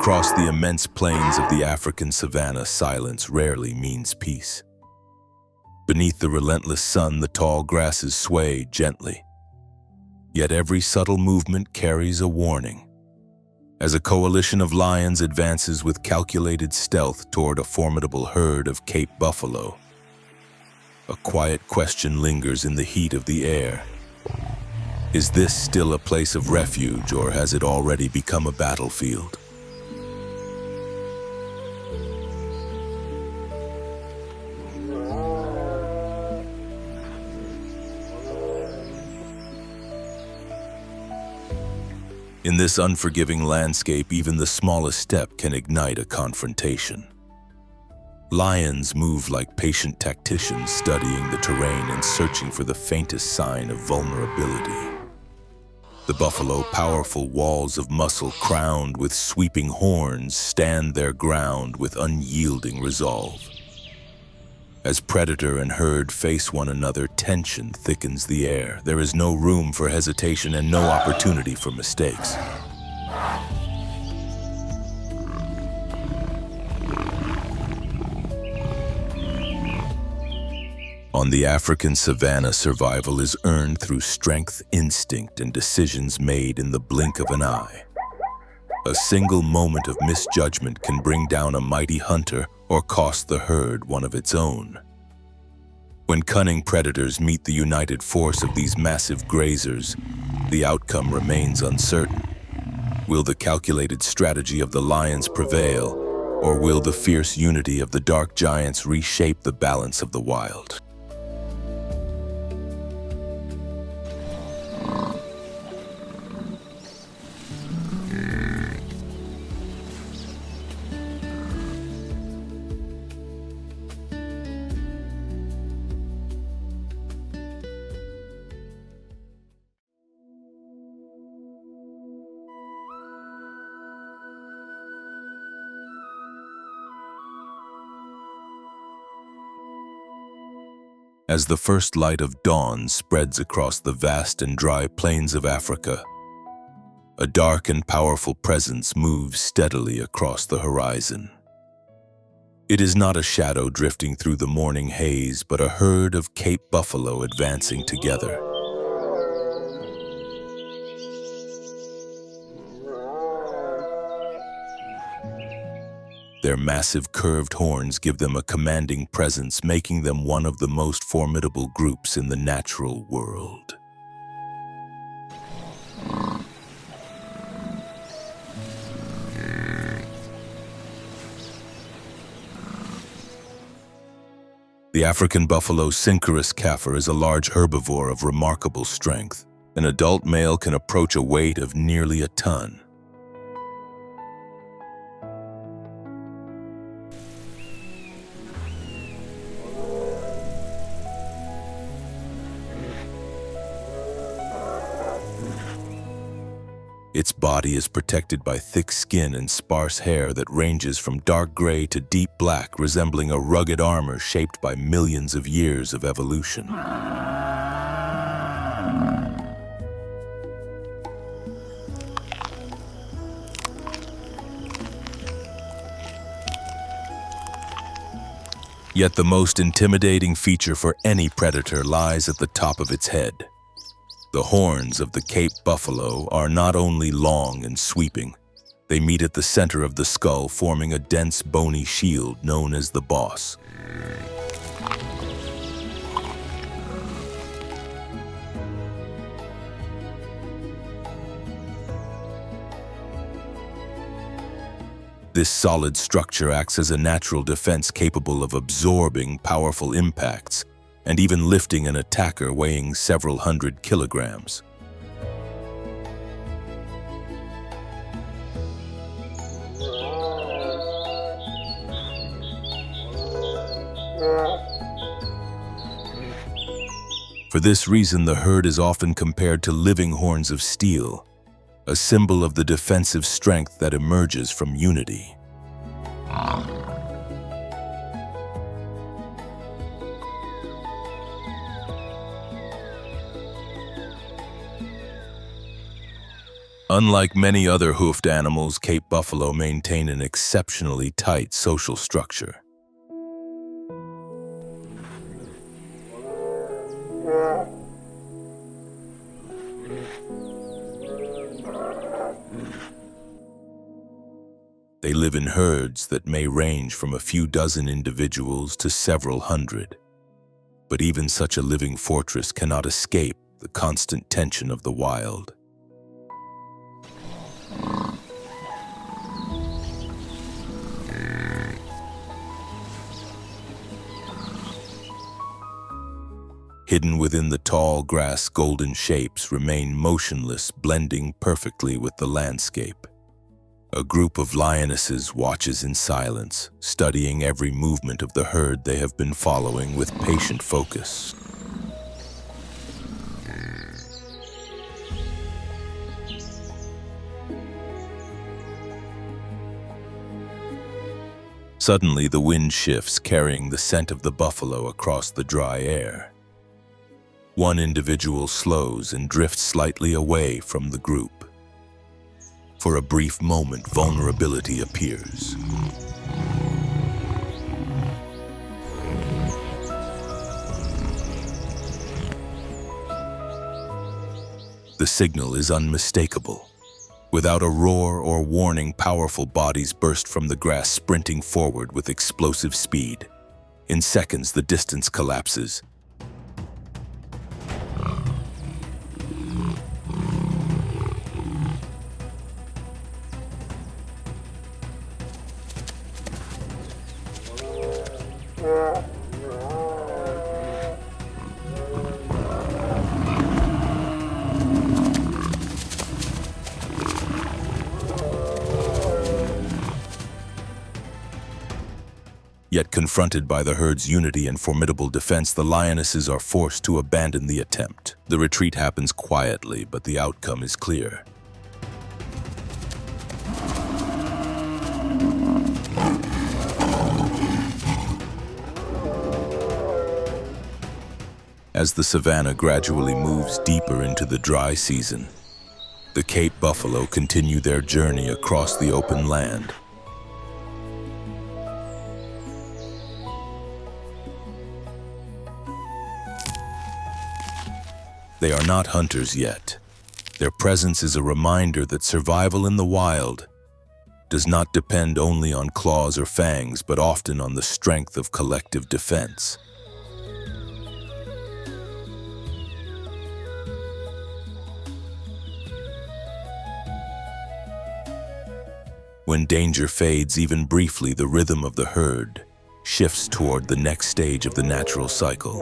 Across the immense plains of the African savanna, silence rarely means peace. Beneath the relentless sun, the tall grasses sway gently. Yet every subtle movement carries a warning. As a coalition of lions advances with calculated stealth toward a formidable herd of Cape buffalo, a quiet question lingers in the heat of the air. Is this still a place of refuge, or has it already become a battlefield? In this unforgiving landscape, even the smallest step can ignite a confrontation. Lions move like patient tacticians, studying the terrain and searching for the faintest sign of vulnerability. The buffalo, powerful walls of muscle crowned with sweeping horns, stand their ground with unyielding resolve. As predator and herd face one another, tension thickens the air. There is no room for hesitation and no opportunity for mistakes. On the African savanna, survival is earned through strength, instinct, and decisions made in the blink of an eye. A single moment of misjudgment can bring down a mighty hunter or cost the herd one of its own. When cunning predators meet the united force of these massive grazers, the outcome remains uncertain. Will the calculated strategy of the lions prevail, or will the fierce unity of the dark giants reshape the balance of the wild? As the first light of dawn spreads across the vast and dry plains of Africa, a dark and powerful presence moves steadily across the horizon. It is not a shadow drifting through the morning haze, but a herd of Cape buffalo advancing together. Their massive curved horns give them a commanding presence, making them one of the most formidable groups in the natural world. The African buffalo Synchorus kaffir is a large herbivore of remarkable strength. An adult male can approach a weight of nearly a ton. Its body is protected by thick skin and sparse hair that ranges from dark gray to deep black, resembling a rugged armor shaped by millions of years of evolution. Yet the most intimidating feature for any predator lies at the top of its head. The horns of the Cape buffalo are not only long and sweeping, they meet at the center of the skull, forming a dense bony shield known as the boss. This solid structure acts as a natural defense capable of absorbing powerful impacts and even lifting an attacker weighing several hundred kilograms. For this reason, the herd is often compared to living horns of steel, a symbol of the defensive strength that emerges from unity. Unlike many other hoofed animals, Cape buffalo maintain an exceptionally tight social structure. They live in herds that may range from a few dozen individuals to several hundred. But even such a living fortress cannot escape the constant tension of the wild. Hidden within the tall grass, golden shapes remain motionless, blending perfectly with the landscape. A group of lionesses watches in silence, studying every movement of the herd they have been following with patient focus. Suddenly, the wind shifts, carrying the scent of the buffalo across the dry air. One individual slows and drifts slightly away from the group. For a brief moment, vulnerability appears. The signal is unmistakable. Without a roar or warning, powerful bodies burst from the grass, sprinting forward with explosive speed. In seconds, the distance collapses. Yet confronted by the herd's unity and formidable defense, the lionesses are forced to abandon the attempt. The retreat happens quietly, but the outcome is clear. As the savanna gradually moves deeper into the dry season, the Cape buffalo continue their journey across the open land. They are not hunters yet. Their presence is a reminder that survival in the wild does not depend only on claws or fangs, but often on the strength of collective defense. When danger fades even briefly, the rhythm of the herd shifts toward the next stage of the natural cycle.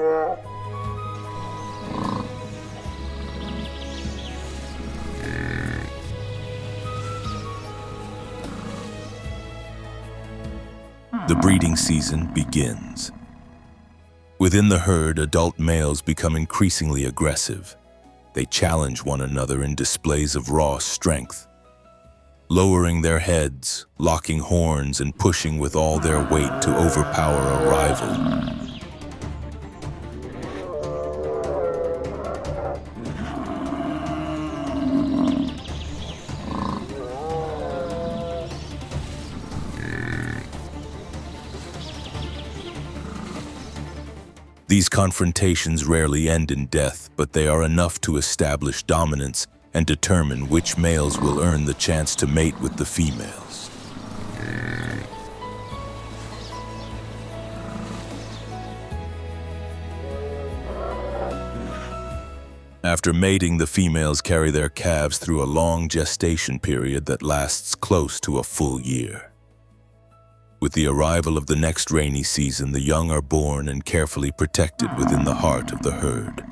The breeding season begins. Within the herd, adult males become increasingly aggressive. They challenge one another in displays of raw strength, lowering their heads, locking horns, and pushing with all their weight to overpower a rival. These confrontations rarely end in death, but they are enough to establish dominance and determine which males will earn the chance to mate with the females. After mating, the females carry their calves through a long gestation period that lasts close to a full year. With the arrival of the next rainy season, the young are born and carefully protected within the heart of the herd.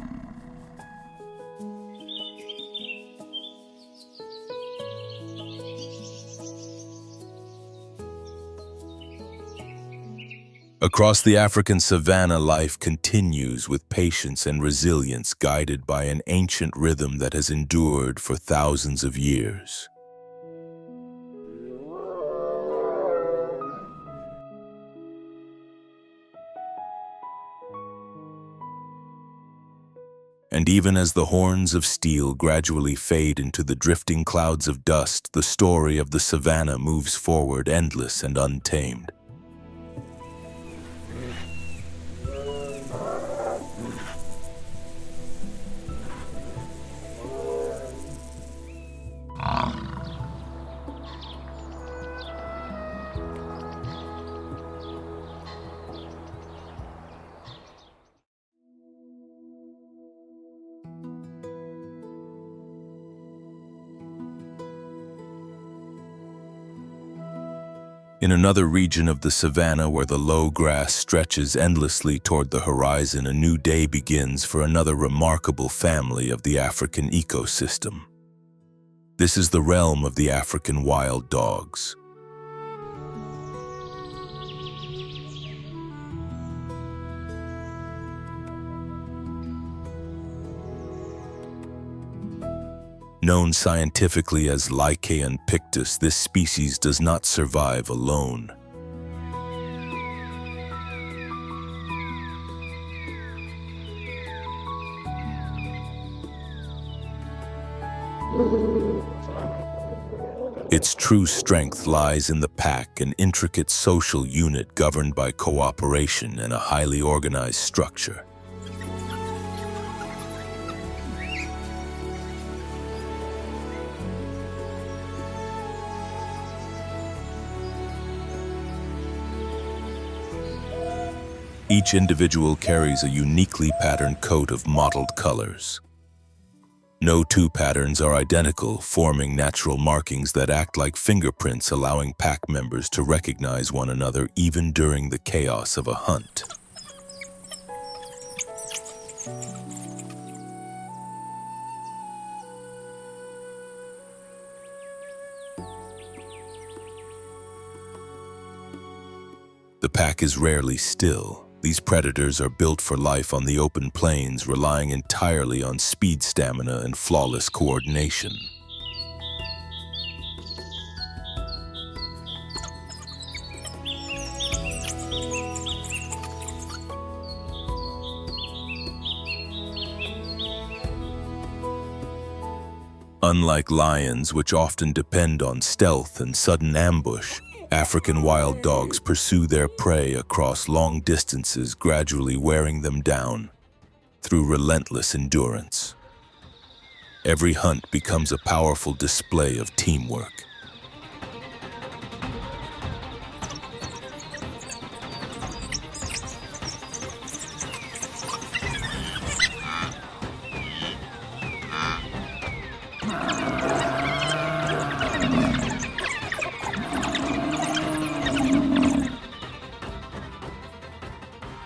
Across the African savanna, life continues with patience and resilience, guided by an ancient rhythm that has endured for thousands of years. And even as the horns of steel gradually fade into the drifting clouds of dust, the story of the savanna moves forward, endless and untamed. In another region of the savanna, where the low grass stretches endlessly toward the horizon, a new day begins for another remarkable family of the African ecosystem. This is the realm of the African wild dogs. Known scientifically as Lycaon pictus, this species does not survive alone. Its true strength lies in the pack, an intricate social unit governed by cooperation and a highly organized structure. Each individual carries a uniquely patterned coat of mottled colors. No two patterns are identical, forming natural markings that act like fingerprints, allowing pack members to recognize one another even during the chaos of a hunt. The pack is rarely still. These predators are built for life on the open plains, relying entirely on speed, stamina, and flawless coordination. Unlike lions, which often depend on stealth and sudden ambush, African wild dogs pursue their prey across long distances, gradually wearing them down through relentless endurance. Every hunt becomes a powerful display of teamwork.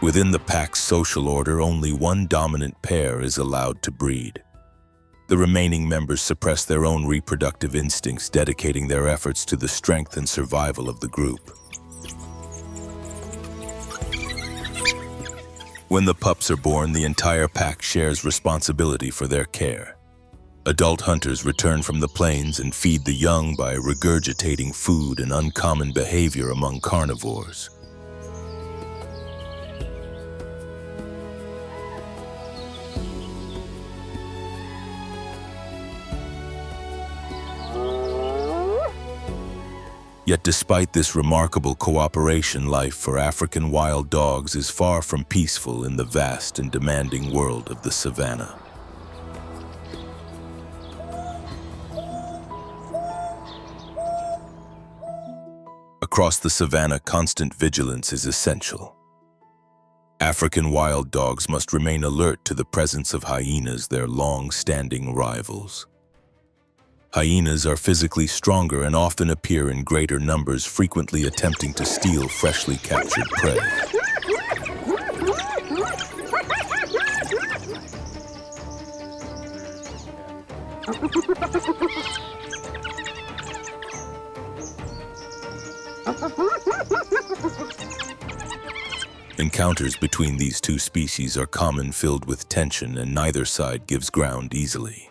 Within the pack's social order, only one dominant pair is allowed to breed. The remaining members suppress their own reproductive instincts, dedicating their efforts to the strength and survival of the group. When the pups are born, the entire pack shares responsibility for their care. Adult hunters return from the plains and feed the young by regurgitating food, an uncommon behavior among carnivores. Yet despite this remarkable cooperation, life for African wild dogs is far from peaceful in the vast and demanding world of the savanna. Across the savanna, constant vigilance is essential. African wild dogs must remain alert to the presence of hyenas, their long-standing rivals. Hyenas are physically stronger and often appear in greater numbers, frequently attempting to steal freshly captured prey. Encounters between these two species are common, filled with tension, and neither side gives ground easily.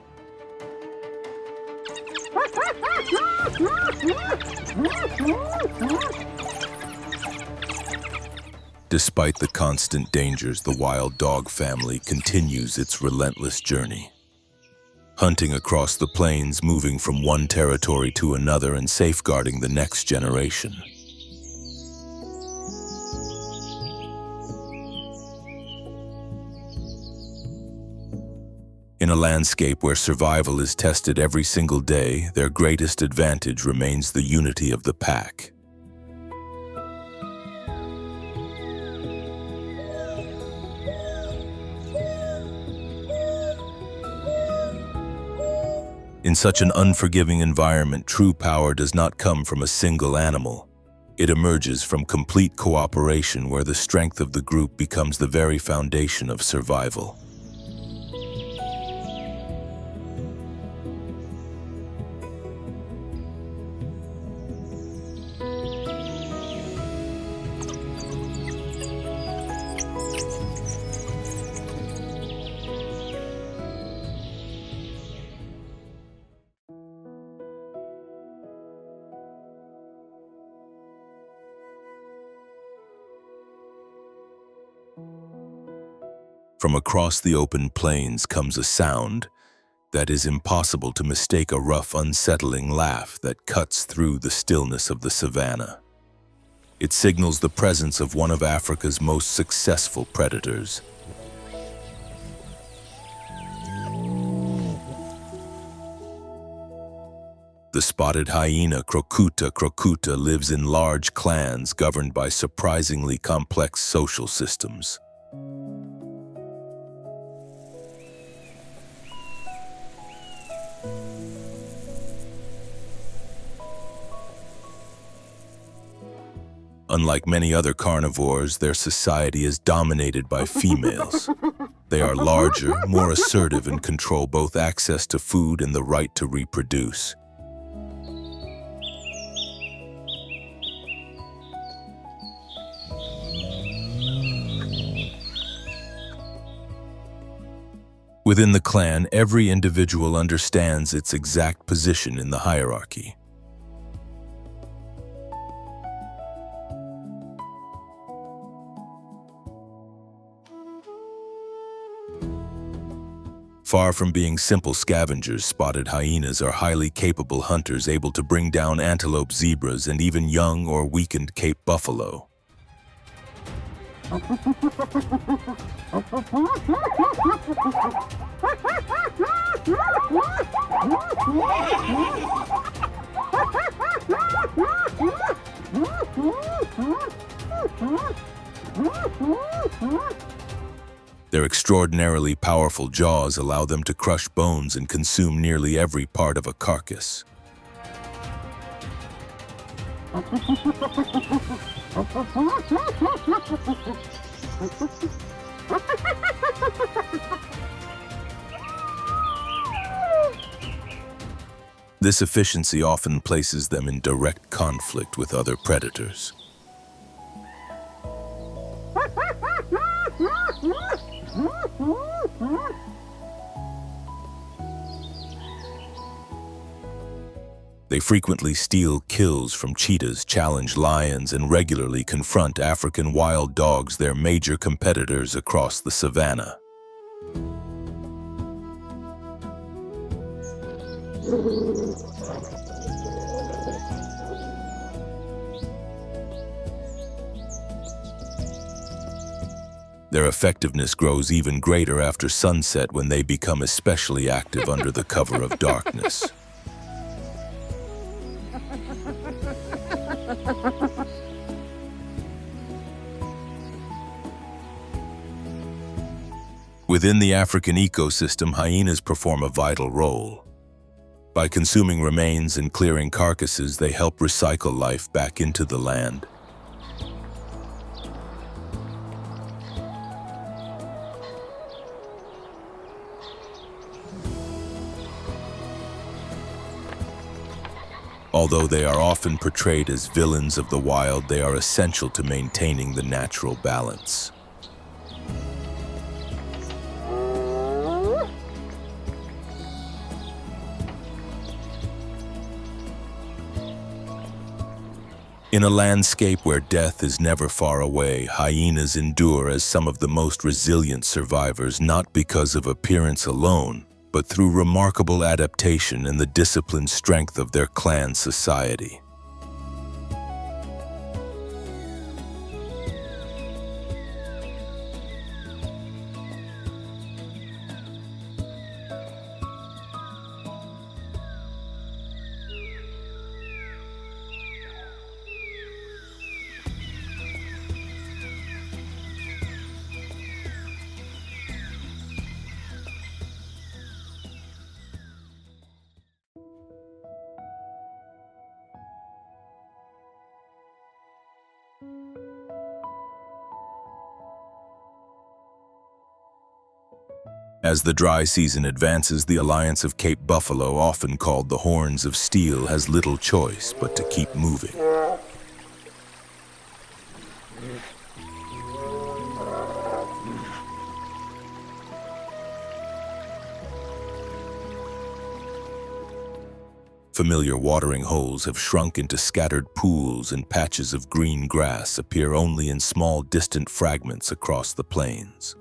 Despite the constant dangers, the wild dog family continues its relentless journey. Hunting across the plains, moving from one territory to another and safeguarding the next generation. In a landscape where survival is tested every single day, their greatest advantage remains the unity of the pack. In such an unforgiving environment, true power does not come from a single animal. It emerges from complete cooperation, where the strength of the group becomes the very foundation of survival. From across the open plains comes a sound that is impossible to mistake, a rough, unsettling laugh that cuts through the stillness of the savanna. It signals the presence of one of Africa's most successful predators. The spotted hyena, Crocuta, lives in large clans governed by surprisingly complex social systems. Unlike many other carnivores, their society is dominated by females. They are larger, more assertive, and control both access to food and the right to reproduce. Within the clan, every individual understands its exact position in the hierarchy. Far from being simple scavengers, spotted hyenas are highly capable hunters, able to bring down antelope, zebras, and even young or weakened Cape buffalo. Their extraordinarily powerful jaws allow them to crush bones and consume nearly every part of a carcass. This efficiency often places them in direct conflict with other predators. They frequently steal kills from cheetahs, challenge lions, and regularly confront African wild dogs, their major competitors across the savanna. Their effectiveness grows even greater after sunset, when they become especially active under the cover of darkness. Within the African ecosystem, hyenas perform a vital role. By consuming remains and clearing carcasses, they help recycle life back into the land. Although they are often portrayed as villains of the wild, they are essential to maintaining the natural balance. In a landscape where death is never far away, hyenas endure as some of the most resilient survivors, not because of appearance alone, but through remarkable adaptation and the disciplined strength of their clan society. As the dry season advances, the Alliance of Cape Buffalo, often called the Horns of Steel, has little choice but to keep moving. Familiar watering holes have shrunk into scattered pools, and patches of green grass appear only in small, distant fragments across the plains.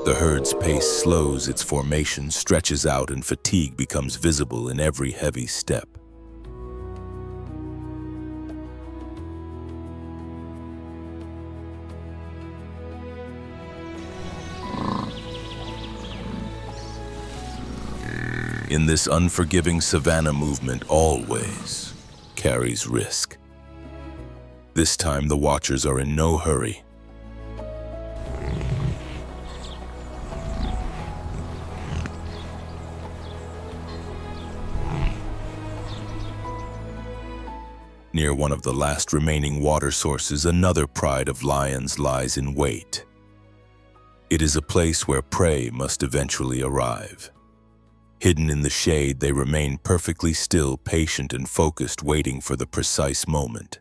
The herd's pace slows, its formation stretches out, and fatigue becomes visible in every heavy step. In this unforgiving savanna movement, always carries risk. This time, the watchers are in no hurry. Near one of the last remaining water sources, another pride of lions lies in wait. It is a place where prey must eventually arrive. Hidden in the shade, they remain perfectly still, patient and focused, waiting for the precise moment.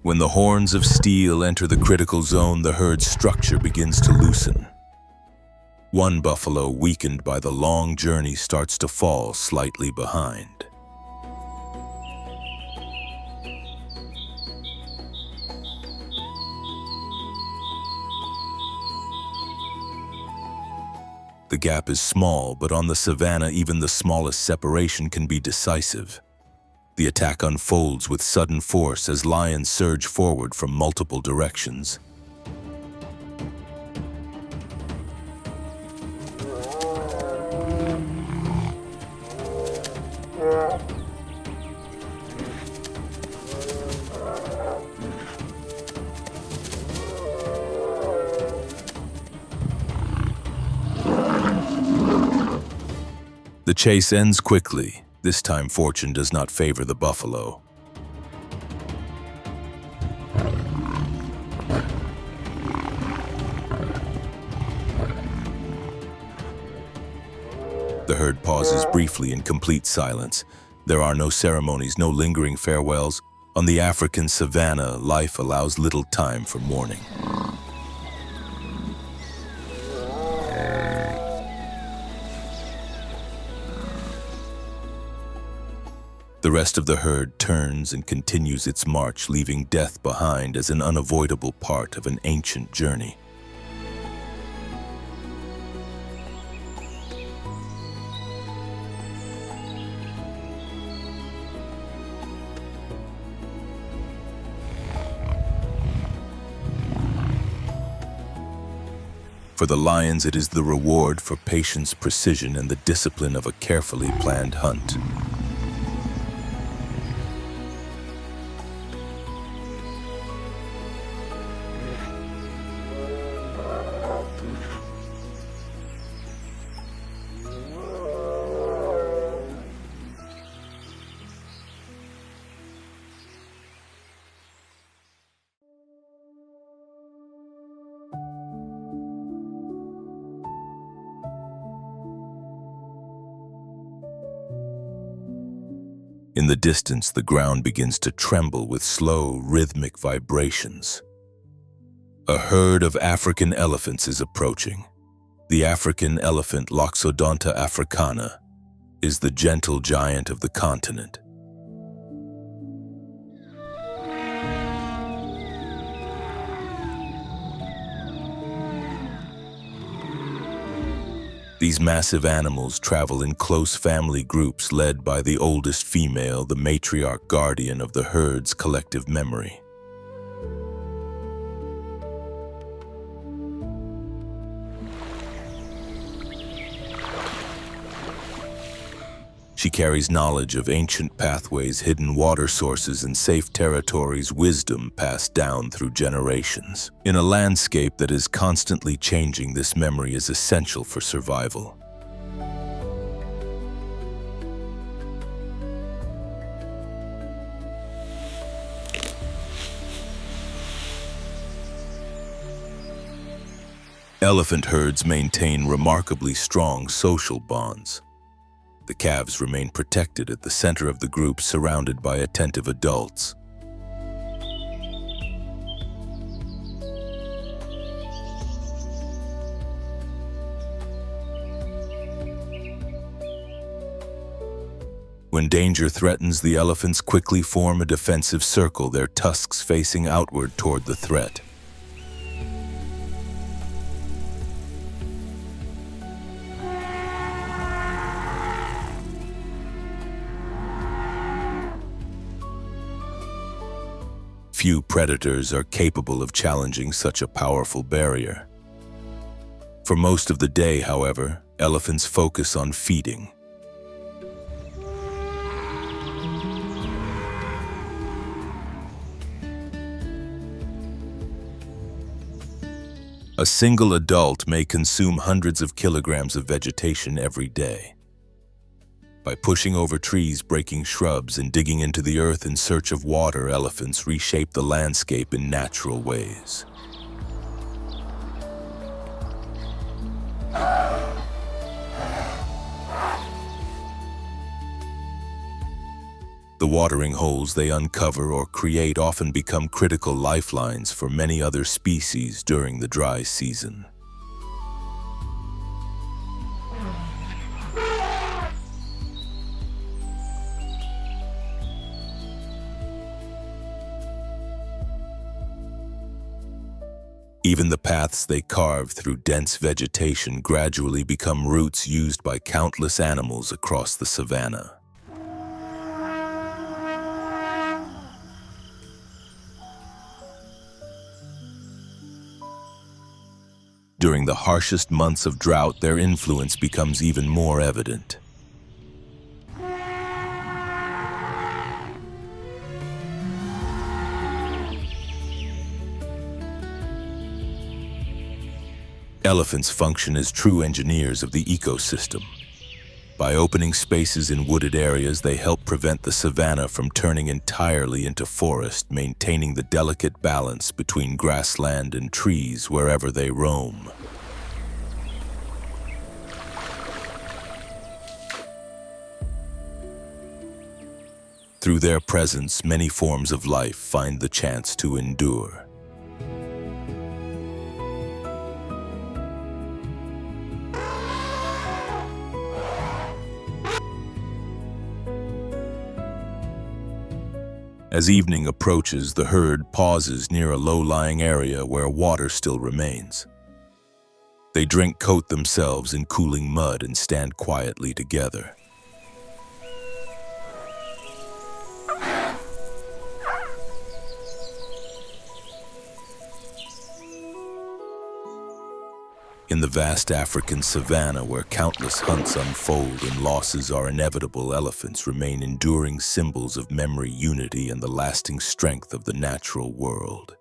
When the horns of steel enter the critical zone, the herd's structure begins to loosen. One buffalo, weakened by the long journey, starts to fall slightly behind. The gap is small, but on the savanna, even the smallest separation can be decisive. The attack unfolds with sudden force as lions surge forward from multiple directions. The chase ends quickly. This time, fortune does not favor the buffalo. The herd pauses briefly in complete silence. There are no ceremonies, no lingering farewells. On the African savanna, life allows little time for mourning. The rest of the herd turns and continues its march, leaving death behind as an unavoidable part of an ancient journey. For the lions, it is the reward for patience, precision, and the discipline of a carefully planned hunt. In the distance, the ground begins to tremble with slow, rhythmic vibrations. A herd of African elephants is approaching. The African elephant, Loxodonta africana, is the gentle giant of the continent. These massive animals travel in close family groups led by the oldest female, the matriarch guardian of the herd's collective memory. She carries knowledge of ancient pathways, hidden water sources, and safe territories, wisdom passed down through generations. In a landscape that is constantly changing, this memory is essential for survival. Elephant herds maintain remarkably strong social bonds. The calves remain protected at the center of the group, surrounded by attentive adults. When danger threatens, the elephants quickly form a defensive circle, their tusks facing outward toward the threat. Few predators are capable of challenging such a powerful barrier. For most of the day, however, elephants focus on feeding. A single adult may consume hundreds of kilograms of vegetation every day. By pushing over trees, breaking shrubs, and digging into the earth in search of water, elephants reshape the landscape in natural ways. The watering holes they uncover or create often become critical lifelines for many other species during the dry season. Even the paths they carve through dense vegetation gradually become routes used by countless animals across the savanna. During the harshest months of drought, their influence becomes even more evident. Elephants function as true engineers of the ecosystem. By opening spaces in wooded areas, they help prevent the savanna from turning entirely into forest, maintaining the delicate balance between grassland and trees wherever they roam. Through their presence, many forms of life find the chance to endure. As evening approaches, the herd pauses near a low-lying area where water still remains. They coat themselves in cooling mud and stand quietly together. In the vast African savanna where countless hunts unfold and losses are inevitable, elephants remain enduring symbols of memory, unity, and the lasting strength of the natural world.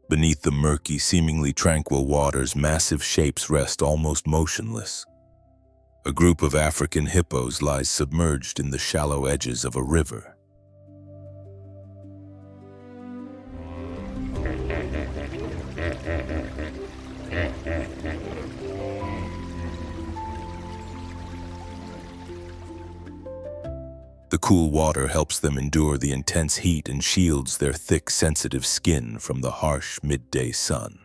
Beneath the murky, seemingly tranquil waters, massive shapes rest almost motionless. A group of African hippos lies submerged in the shallow edges of a river. The cool water helps them endure the intense heat and shields their thick, sensitive skin from the harsh midday sun.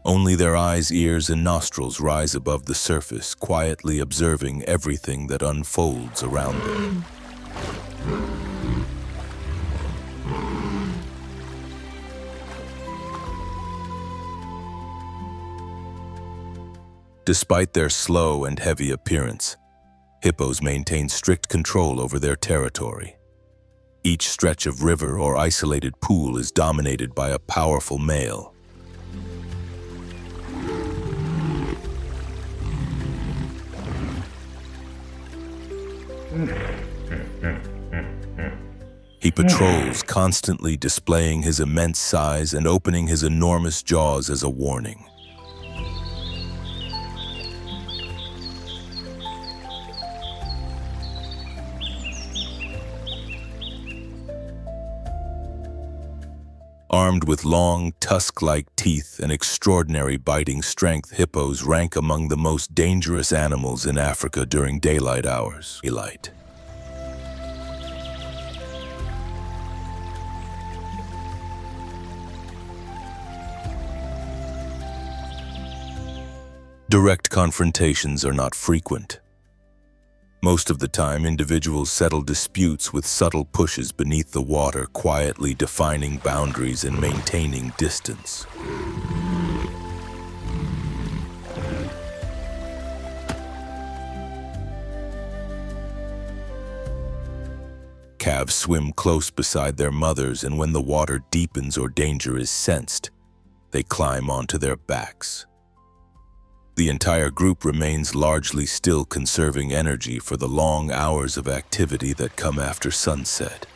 Only their eyes, ears, and nostrils rise above the surface, quietly observing everything that unfolds around them. Despite their slow and heavy appearance, hippos maintain strict control over their territory. Each stretch of river or isolated pool is dominated by a powerful male. He patrols, constantly displaying his immense size and opening his enormous jaws as a warning. Armed with long, tusk-like teeth and extraordinary biting strength, hippos rank among the most dangerous animals in Africa during daylight hours. Direct confrontations are not frequent. Most of the time, individuals settle disputes with subtle pushes beneath the water, quietly defining boundaries and maintaining distance. Calves swim close beside their mothers, and when the water deepens or danger is sensed, they climb onto their backs. The entire group remains largely still, conserving energy for the long hours of activity that come after sunset.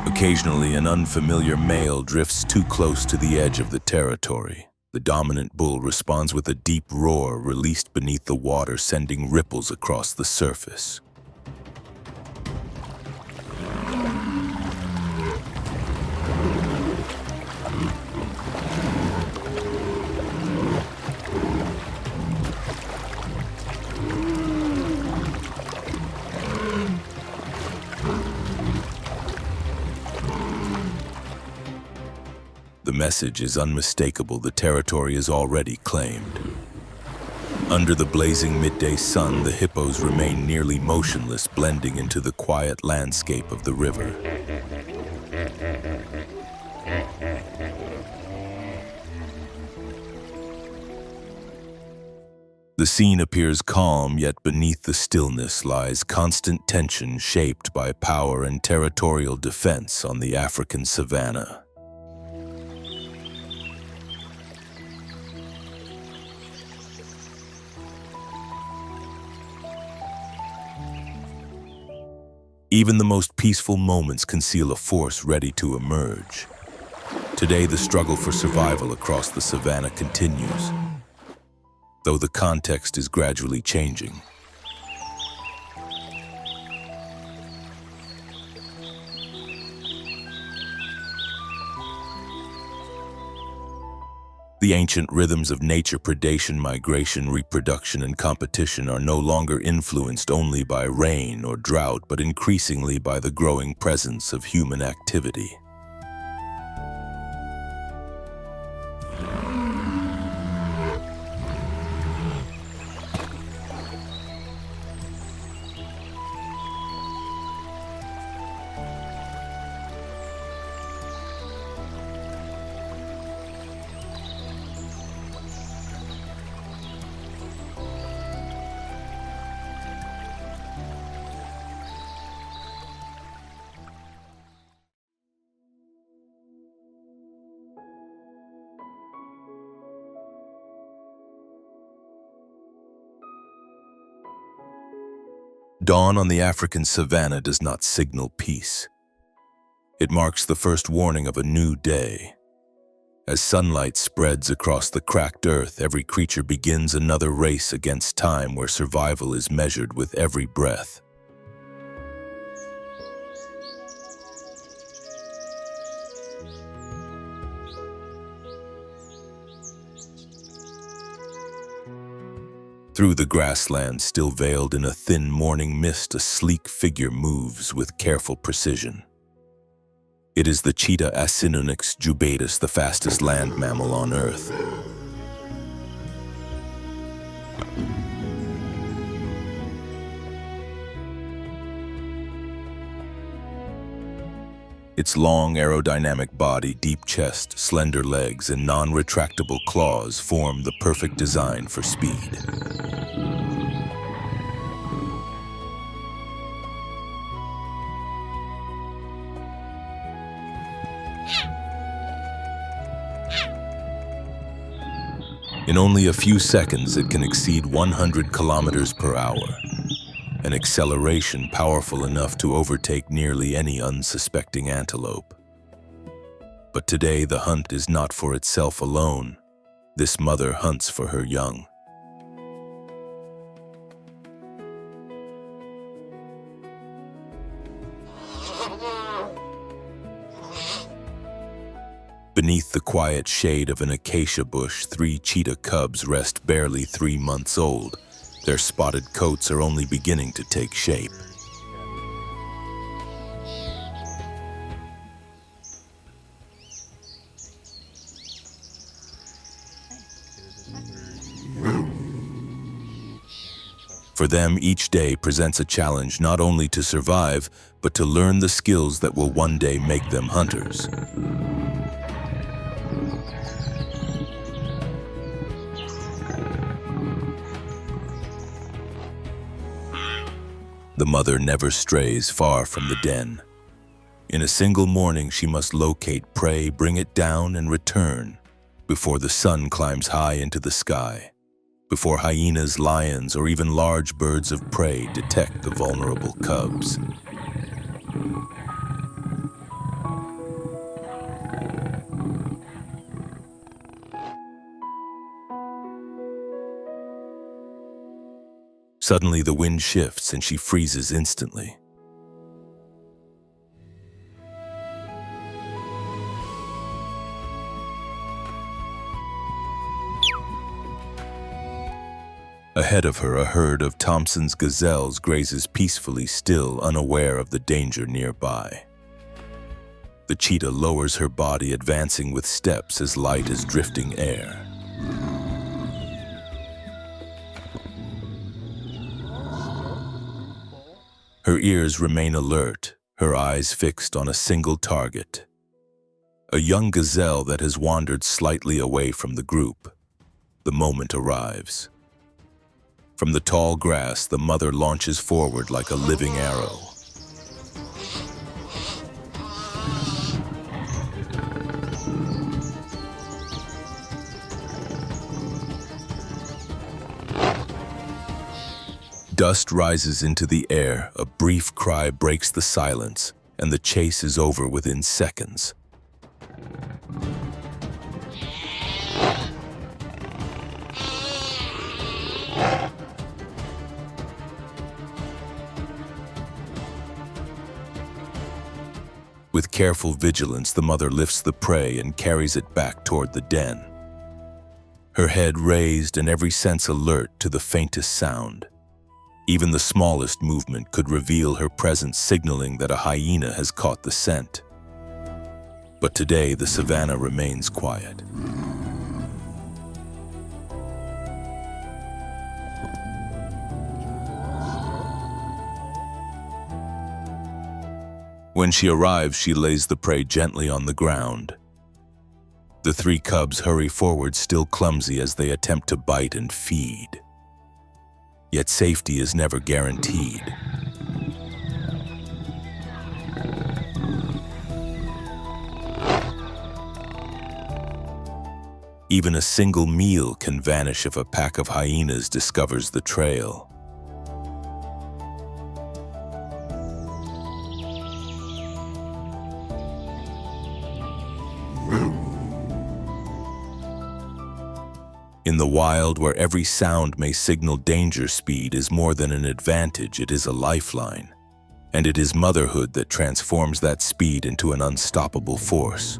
Occasionally, an unfamiliar male drifts too close to the edge of the territory. The dominant bull responds with a deep roar released beneath the water, sending ripples across the surface. The message is unmistakable. The territory is already claimed. Under the blazing midday sun, the hippos remain nearly motionless, blending into the quiet landscape of the river. The scene appears calm, yet beneath the stillness lies constant tension shaped by power and territorial defense on the African savanna. Even the most peaceful moments conceal a force ready to emerge. Today, the struggle for survival across the savanna continues, though the context is gradually changing. The ancient rhythms of nature, predation, migration, reproduction, and competition are no longer influenced only by rain or drought, but increasingly by the growing presence of human activity. Dawn on the African savanna does not signal peace. It marks the first warning of a new day. As sunlight spreads across the cracked earth, every creature begins another race against time where survival is measured with every breath. Through the grassland still veiled in a thin morning mist, a sleek figure moves with careful precision. It is the cheetah Acinonyx jubatus, the fastest land mammal on Earth. Its long, aerodynamic body, deep chest, slender legs, and non-retractable claws form the perfect design for speed. In only a few seconds, it can exceed 100 kilometers per hour, an acceleration powerful enough to overtake nearly any unsuspecting antelope. But today, the hunt is not for itself alone. This mother hunts for her young. Beneath the quiet shade of an acacia bush, 3 cheetah cubs rest, barely 3 months old. Their spotted coats are only beginning to take shape. For them, each day presents a challenge not only to survive, but to learn the skills that will one day make them hunters. The mother never strays far from the den. In a single morning, she must locate prey, bring it down, and return before the sun climbs high into the sky, before hyenas, lions, or even large birds of prey detect the vulnerable cubs. Suddenly, the wind shifts and she freezes instantly. Ahead of her, a herd of Thompson's gazelles grazes peacefully, still unaware of the danger nearby. The cheetah lowers her body, advancing with steps as light as drifting air. Her ears remain alert, her eyes fixed on a single target. A young gazelle that has wandered slightly away from the group. The moment arrives. From the tall grass, the mother launches forward like a living arrow. Dust rises into the air, a brief cry breaks the silence, and the chase is over within seconds. With careful vigilance, the mother lifts the prey and carries it back toward the den. her head raised and every sense alert to the faintest sound. Even the smallest movement could reveal her presence, signaling that a hyena has caught the scent. But today, the savanna remains quiet. When she arrives, she lays the prey gently on the ground. The three cubs hurry forward, still clumsy as they attempt to bite and feed. Yet safety is never guaranteed. Even a single meal can vanish if a pack of hyenas discovers the trail. In the wild, where every sound may signal danger, speed is more than an advantage, it is a lifeline. And it is motherhood that transforms that speed into an unstoppable force.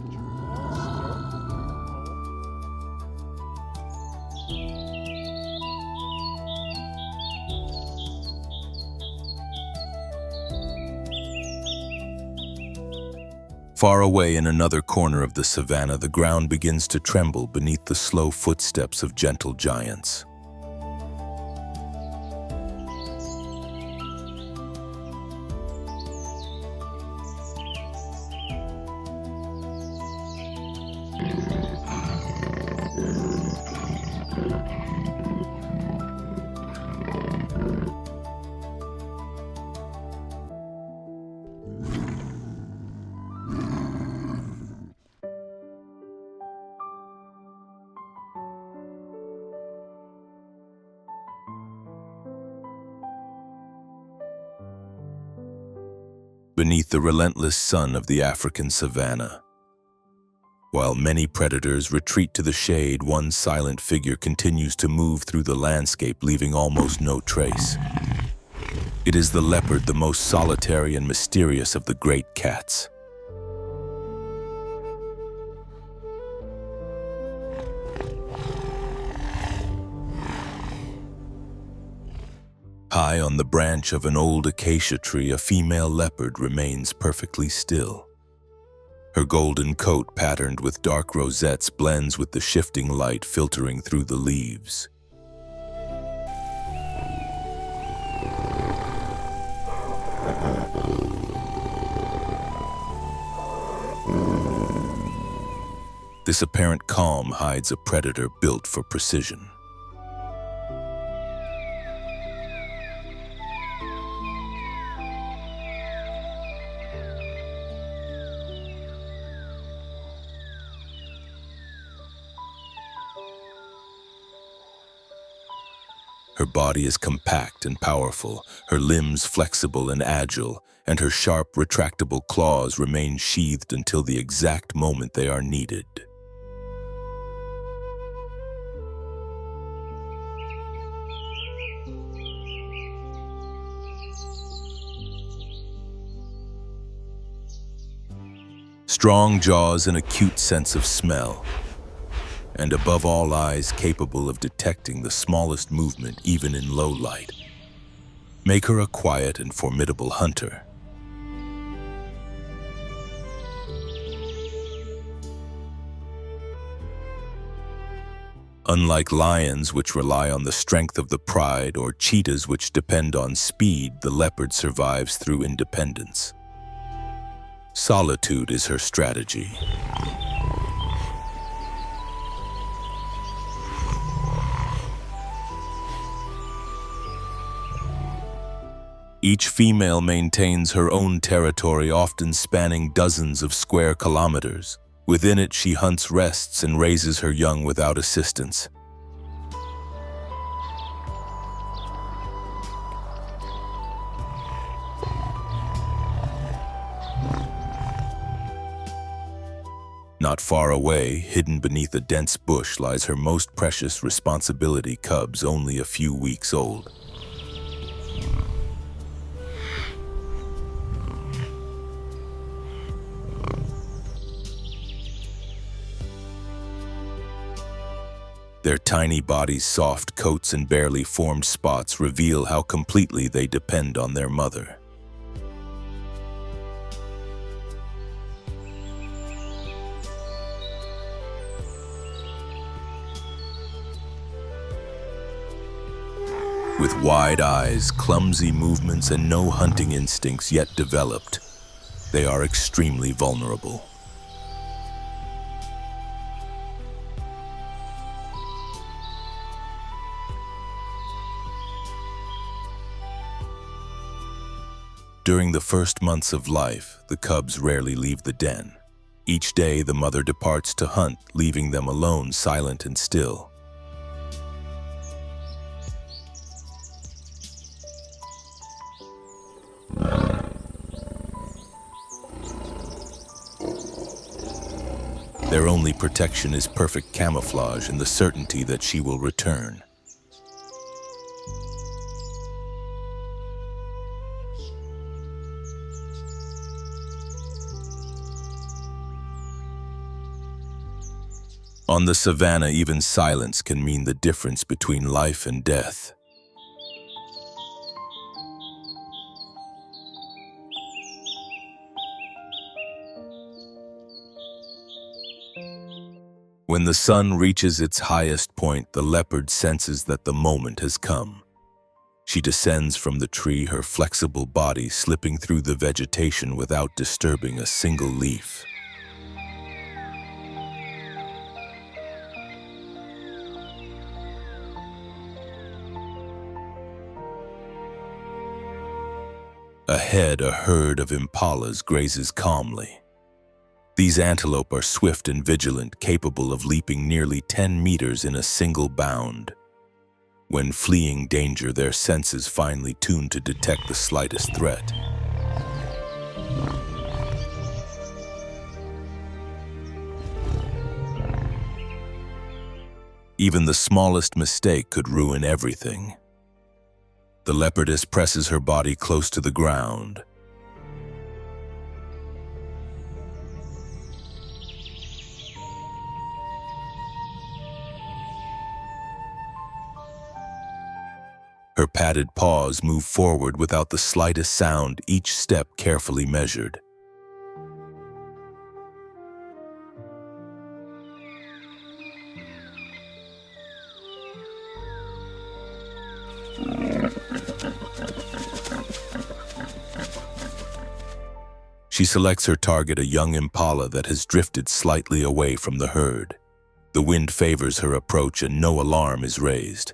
Far away in another corner of the savanna, the ground begins to tremble beneath the slow footsteps of gentle giants. Beneath the relentless sun of the African savanna, while many predators retreat to the shade, one silent figure continues to move through the landscape, leaving almost no trace. It is the leopard, the most solitary and mysterious of the great cats. High on the branch of an old acacia tree, a female leopard remains perfectly still. Her golden coat, patterned with dark rosettes, blends with the shifting light filtering through the leaves. This apparent calm hides a predator built for precision. Her body is compact and powerful, her limbs flexible and agile, and her sharp, retractable claws remain sheathed until the exact moment they are needed. Strong jaws and acute sense of smell, and above all, eyes capable of detecting the smallest movement even in low light, make her a quiet and formidable hunter. Unlike lions, which rely on the strength of the pride, or cheetahs, which depend on speed, the leopard survives through independence. Solitude is her strategy. Each female maintains her own territory, often spanning dozens of square kilometers. Within it, she hunts, rests, and raises her young without assistance. Not far away, hidden beneath a dense bush, lies her most precious responsibility, cubs only a few weeks old. Their tiny bodies' soft coats and barely formed spots reveal how completely they depend on their mother. With wide eyes, clumsy movements, and no hunting instincts yet developed, they are extremely vulnerable. During the first months of life, the cubs rarely leave the den. Each day, the mother departs to hunt, leaving them alone, silent and still. Their only protection is perfect camouflage and the certainty that she will return. On the savannah, even silence can mean the difference between life and death. When the sun reaches its highest point, the leopard senses that the moment has come. She descends from the tree, her flexible body slipping through the vegetation without disturbing a single leaf. Ahead, a herd of impalas grazes calmly. These antelope are swift and vigilant, capable of leaping nearly 10 meters in a single bound. When fleeing danger, their senses finely tune to detect the slightest threat. Even the smallest mistake could ruin everything. The leopardess presses her body close to the ground. Her padded paws move forward without the slightest sound, each step carefully measured. She selects her target, a young impala that has drifted slightly away from the herd. The wind favors her approach and no alarm is raised.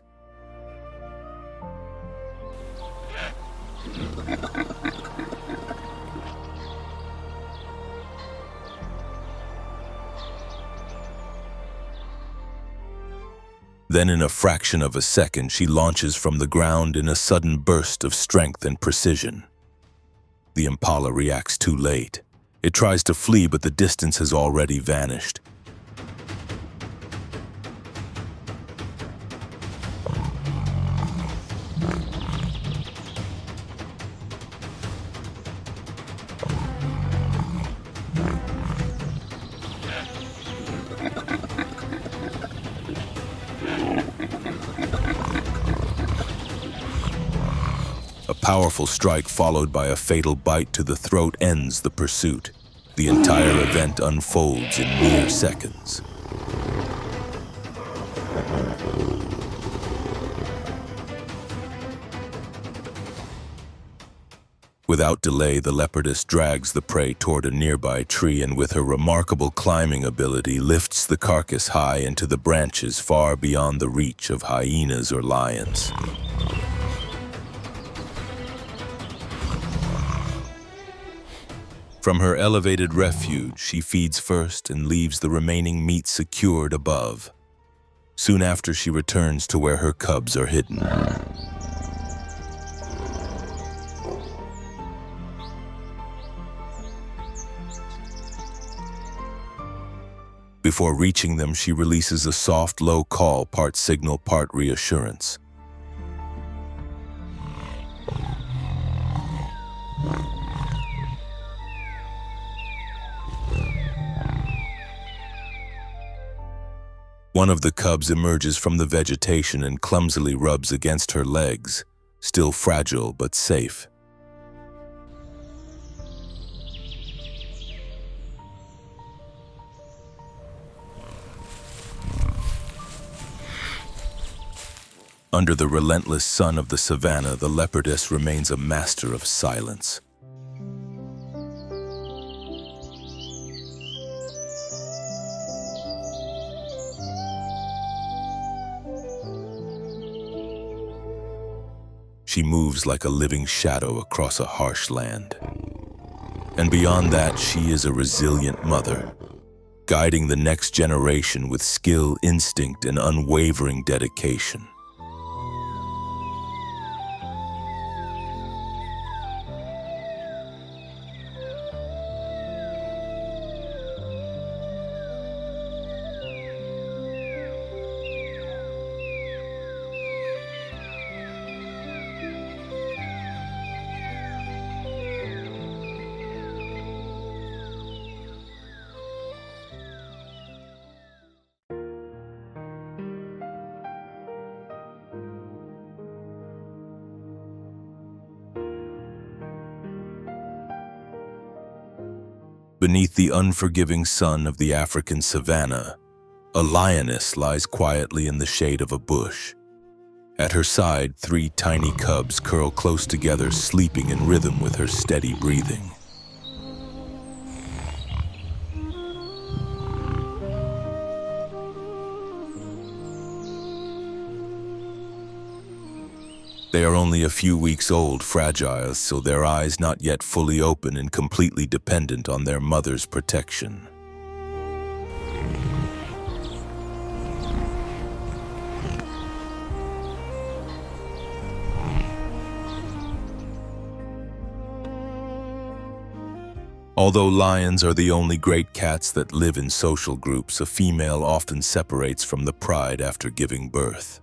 Then in a fraction of a second, she launches from the ground in a sudden burst of strength and precision. The impala reacts too late. It tries to flee, but the distance has already vanished. A powerful strike followed by a fatal bite to the throat ends the pursuit. The entire event unfolds in mere seconds. Without delay, the leopardess drags the prey toward a nearby tree and with her remarkable climbing ability lifts the carcass high into the branches far beyond the reach of hyenas or lions. From her elevated refuge, she feeds first and leaves the remaining meat secured above. Soon after, she returns to where her cubs are hidden. Before reaching them, she releases a soft, low call, part signal, part reassurance. One of the cubs emerges from the vegetation and clumsily rubs against her legs, still fragile but safe. Under the relentless sun of the savannah, the leopardess remains a master of silence. She moves like a living shadow across a harsh land. And beyond that, she is a resilient mother, guiding the next generation with skill, instinct, and unwavering dedication. Beneath the unforgiving sun of the African savanna, a lioness lies quietly in the shade of a bush. At her side, 3 tiny cubs curl close together, sleeping in rhythm with her steady breathing. They are only a few weeks old, fragile, so their eyes not yet fully open and completely dependent on their mother's protection. Although lions are the only great cats that live in social groups, a female often separates from the pride after giving birth.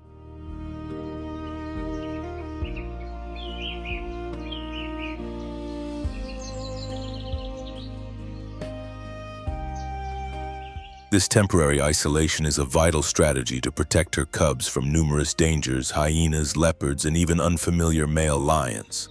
This temporary isolation is a vital strategy to protect her cubs from numerous dangers: hyenas, leopards, and even unfamiliar male lions.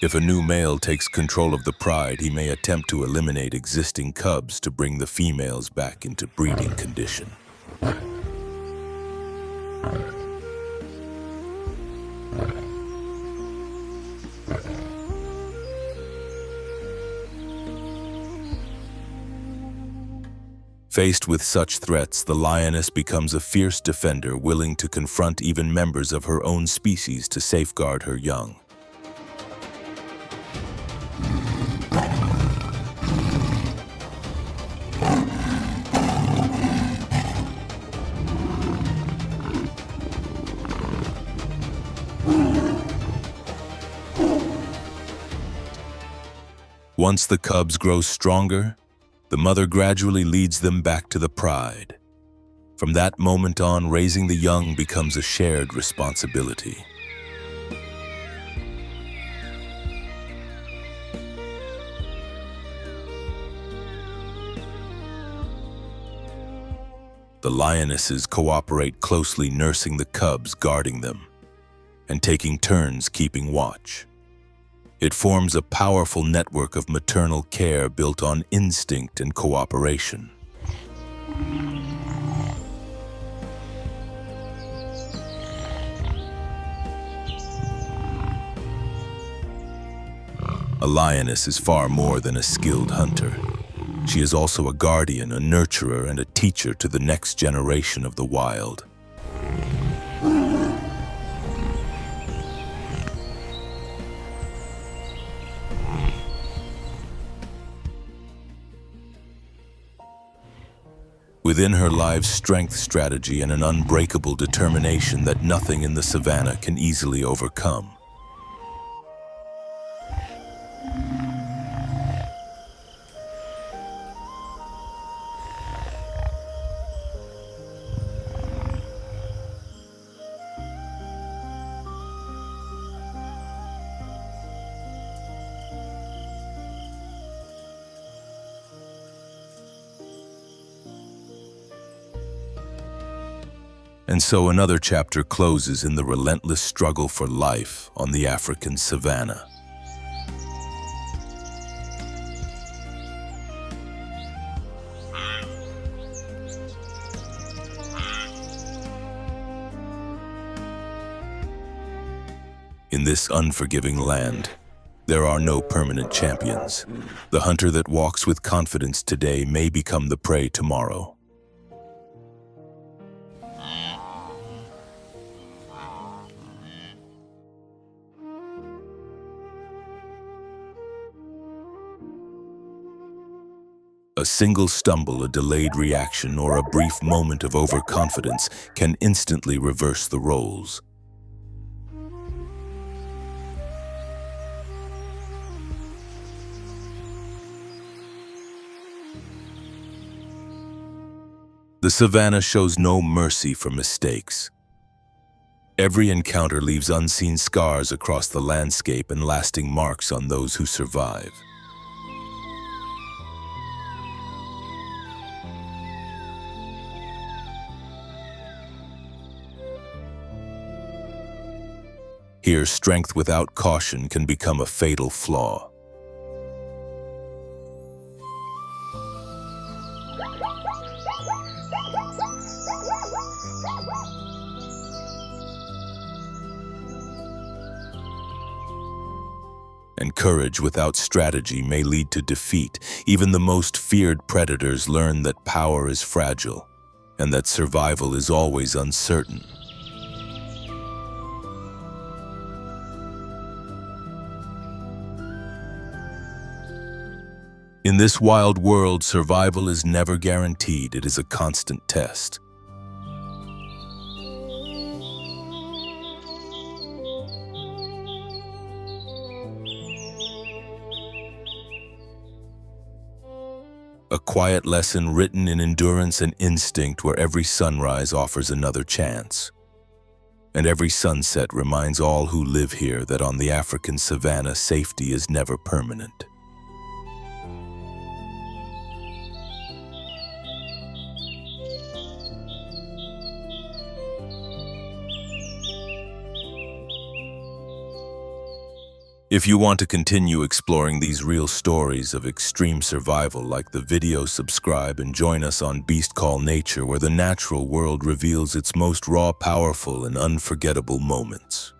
If a new male takes control of the pride, he may attempt to eliminate existing cubs to bring the females back into breeding condition. Faced with such threats, the lioness becomes a fierce defender, willing to confront even members of her own species to safeguard her young. Once the cubs grow stronger, the mother gradually leads them back to the pride. From that moment on, raising the young becomes a shared responsibility. The lionesses cooperate closely, nursing the cubs, guarding them, and taking turns keeping watch. It forms a powerful network of maternal care built on instinct and cooperation. A lioness is far more than a skilled hunter. She is also a guardian, a nurturer, and a teacher to the next generation of the wild. Within her lies strength, strategy, and an unbreakable determination that nothing in the savannah can easily overcome. And so another chapter closes in the relentless struggle for life on the African savanna. In this unforgiving land, there are no permanent champions. The hunter that walks with confidence today may become the prey tomorrow. A single stumble, a delayed reaction, or a brief moment of overconfidence can instantly reverse the roles. The savanna shows no mercy for mistakes. Every encounter leaves unseen scars across the landscape and lasting marks on those who survive. Here, strength without caution can become a fatal flaw. And courage without strategy may lead to defeat. Even the most feared predators learn that power is fragile and that survival is always uncertain. In this wild world, survival is never guaranteed. It is a constant test. A quiet lesson written in endurance and instinct, where every sunrise offers another chance. And every sunset reminds all who live here that on the African savanna, safety is never permanent. If you want to continue exploring these real stories of extreme survival, like the video, subscribe, and join us on Beast Call Nature, where the natural world reveals its most raw, powerful, and unforgettable moments.